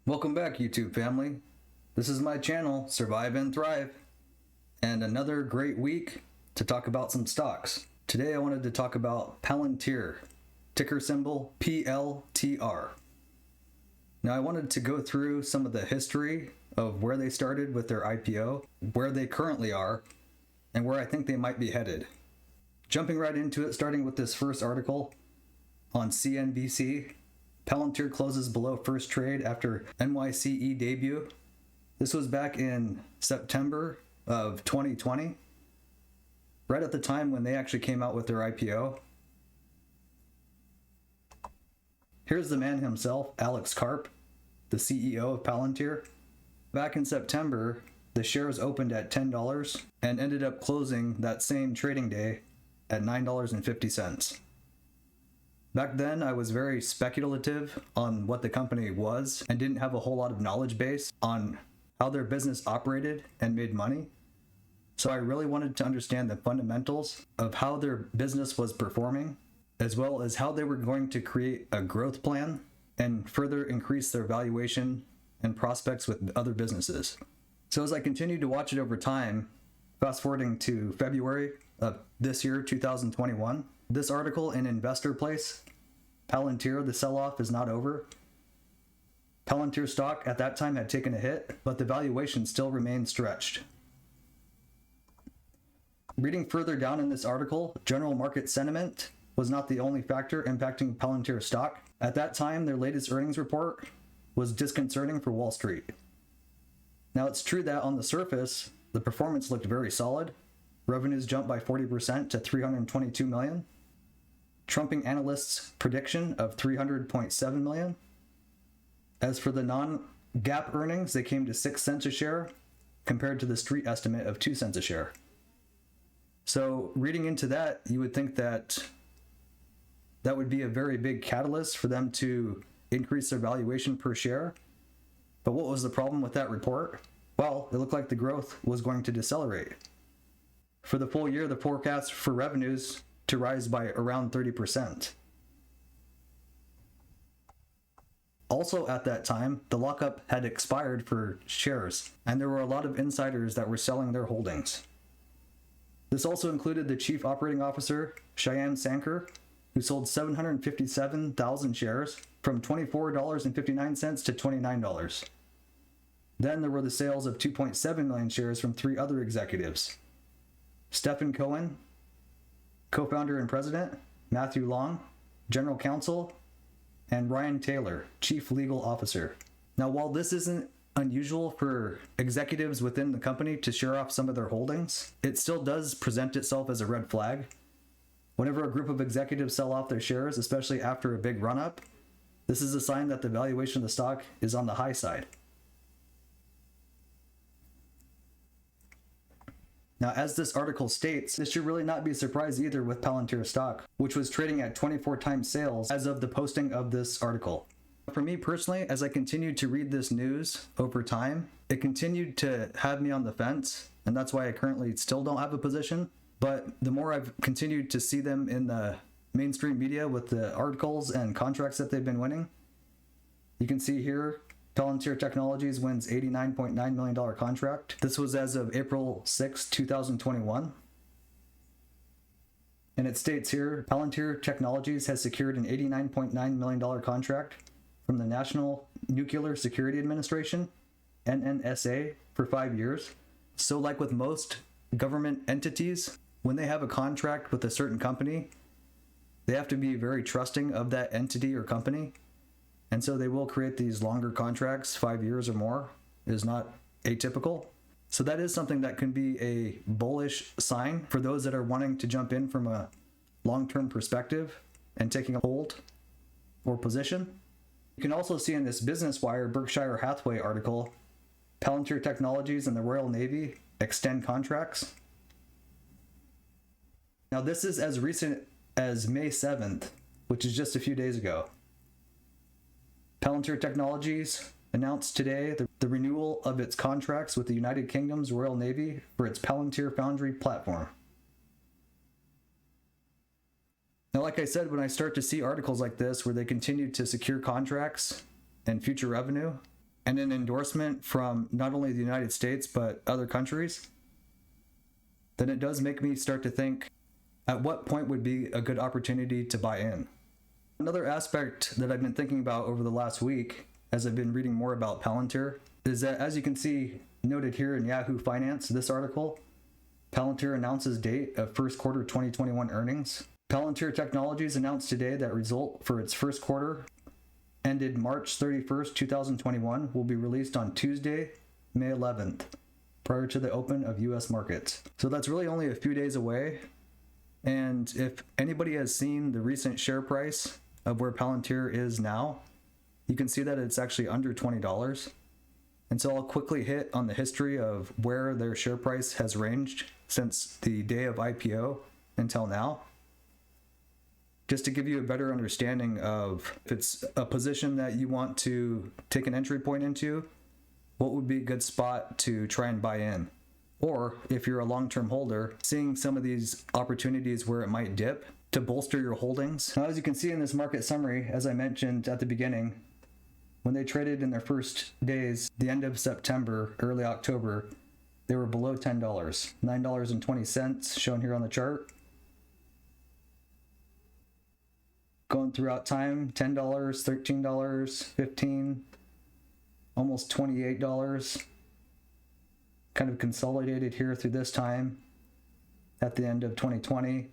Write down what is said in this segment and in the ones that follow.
Welcome back, YouTube family. This is my channel, Survive and Thrive, and another great week to talk about some stocks. Today I wanted to talk about Palantir, ticker symbol PLTR. Now I wanted to go through some of the history of where they started with their IPO, where they currently are, and where I think they might be headed. Jumping right into it, starting with this first article on CNBC. Palantir closes below first trade after NYCE debut. This was back in September of 2020, right at the time when they actually came out with their IPO. Here's the man himself, Alex Karp, the CEO of Palantir. Back in September, the shares opened at $10 and ended up closing that same trading day at $9.50. Back then, I was very speculative on what the company was and didn't have a whole lot of knowledge base on how their business operated and made money. So I really wanted to understand the fundamentals of how their business was performing, as well as how they were going to create a growth plan and further increase their valuation and prospects with other businesses. So as I continued to watch it over time, fast forwarding to February of this year, 2021, this article in Investor Place, Palantir, the sell-off is not over. Palantir stock at that time had taken a hit, but the valuation still remained stretched. Reading further down in this article, general market sentiment was not the only factor impacting Palantir stock. At that time, their latest earnings report was disconcerting for Wall Street. Now, it's true that on the surface, the performance looked very solid. Revenues jumped by 40% to $322 million. Trumping analysts' prediction of $300.7 million. As for the non-GAAP earnings, they came to 6 cents a share compared to the street estimate of 2 cents a share. So reading into that, you would think that that would be a very big catalyst for them to increase their valuation per share. But what was the problem with that report? Well, it looked like the growth was going to decelerate. For the full year, the forecast for revenues to rise by around 30%. Also at that time, the lockup had expired for shares, and there were a lot of insiders that were selling their holdings. This also included the chief operating officer, Cheyenne Sanker, who sold 757,000 shares from $24.59 to $29. Then there were the sales of 2.7 million shares from 3 other executives. Stephen Cohen, co-founder and president, Matthew Long, general counsel, and Ryan Taylor, chief legal officer. Now, while this isn't unusual for executives within the company to share off some of their holdings, it still does present itself as a red flag. Whenever a group of executives sell off their shares, especially after a big run-up, this is a sign that the valuation of the stock is on the high side. Now, as this article states, this should really not be a surprise either with Palantir stock, which was trading at 24 times sales as of the posting of this article. For me personally, as I continued to read this news over time, it continued to have me on the fence, and that's why I currently still don't have a position. But the more I've continued to see them in the mainstream media with the articles and contracts that they've been winning, you can see here, Palantir Technologies wins $89.9 million contract. This was as of April 6, 2021. And it states here, Palantir Technologies has secured an $89.9 million contract from the National Nuclear Security Administration, NNSA, for 5 years. So like with most government entities, when they have a contract with a certain company, they have to be very trusting of that entity or company. And so they will create these longer contracts, 5 years or more, is not atypical. So that is something that can be a bullish sign for those that are wanting to jump in from a long-term perspective and taking a hold or position. You can also see in this Business Wire Berkshire Hathaway article, Palantir Technologies and the Royal Navy extend contracts. Now this is as recent as May 7th, which is just a few days ago. Palantir Technologies announced today the renewal of its contracts with the United Kingdom's Royal Navy for its Palantir Foundry platform. Now, like I said, when I start to see articles like this where they continue to secure contracts and future revenue, and an endorsement from not only the United States but other countries, then it does make me start to think at what point would be a good opportunity to buy in. Another aspect that I've been thinking about over the last week as I've been reading more about Palantir is that, as you can see noted here in Yahoo Finance, this article, Palantir announces date of first quarter 2021 earnings. Palantir Technologies announced today that result for its first quarter ended March 31st, 2021 will be released on Tuesday, May 11th, prior to the open of US markets. So that's really only a few days away. And if anybody has seen the recent share price of where Palantir is now, you can see that it's actually under $20. And so I'll quickly hit on the history of where their share price has ranged since the day of IPO until now, just to give you a better understanding of if it's a position that you want to take an entry point into, what would be a good spot to try and buy in. Or if you're a long-term holder, seeing some of these opportunities where it might dip to bolster your holdings. Now, as you can see in this market summary, as I mentioned at the beginning, when they traded in their first days, the end of September, early October, they were below $10, $9.20 shown here on the chart. Going throughout time, $10, $13, $15, almost $28. Kind of consolidated here through this time at the end of 2020,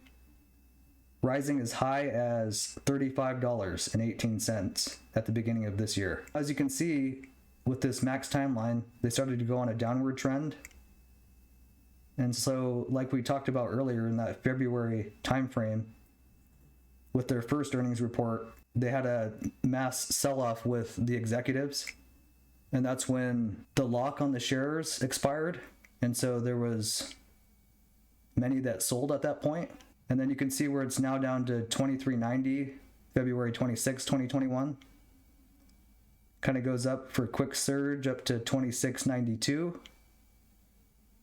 rising as high as $35.18 at the beginning of this year. As you can see with this max timeline, they started to go on a downward trend. And so, like we talked about earlier in that February timeframe, with their first earnings report, they had a mass sell-off with the executives. And that's when the lock on the shares expired. And so there was many that sold at that point. And then you can see where it's now down to $23.90, February 26, 2021. Kind of goes up for a quick surge up to $26.92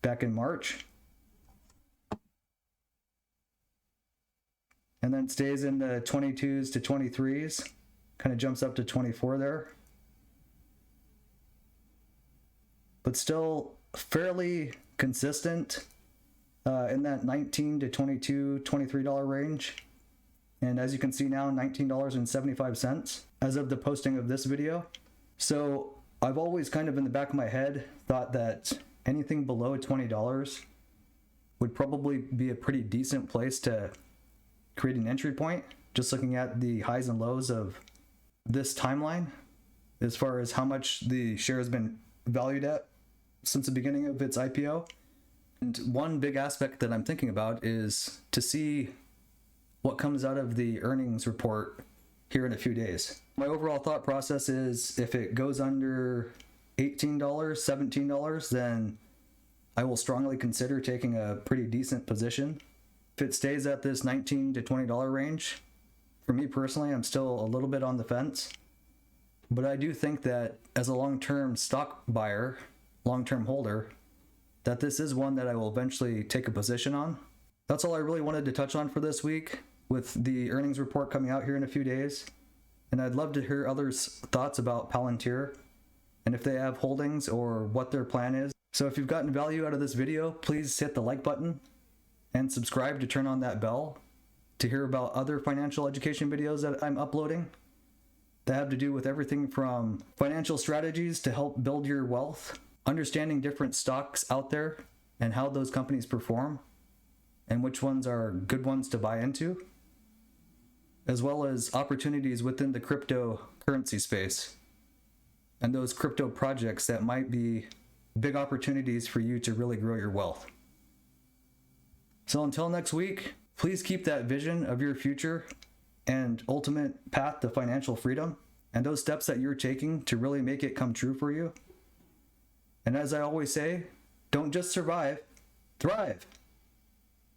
back in March. And then stays in the 22s to 23s, kind of jumps up to 24 there. But still fairly consistent in that $19 to $22, $23 range. And as you can see now, $19.75 as of the posting of this video. So I've always kind of in the back of my head thought that anything below $20 would probably be a pretty decent place to create an entry point, just looking at the highs and lows of this timeline as far as how much the share has been valued at since the beginning of its IPO. And one big aspect that I'm thinking about is to see what comes out of the earnings report here in a few days. My overall thought process is if it goes under $18, $17, then I will strongly consider taking a pretty decent position. If it stays at this $19 to $20 range, for me personally, I'm still a little bit on the fence. But I do think that as a long-term stock buyer, long-term holder, that this is one that I will eventually take a position on. That's all I really wanted to touch on for this week with the earnings report coming out here in a few days. And I'd love to hear others' thoughts about Palantir and if they have holdings or what their plan is. So if you've gotten value out of this video, please hit the like button and subscribe to turn on that bell to hear about other financial education videos that I'm uploading that have to do with everything from financial strategies to help build your wealth, understanding different stocks out there and how those companies perform and which ones are good ones to buy into, as well as opportunities within the cryptocurrency space and those crypto projects that might be big opportunities for you to really grow your wealth. So until next week, please keep that vision of your future and ultimate path to financial freedom and those steps that you're taking to really make it come true for you. And as I always say, don't just survive, thrive.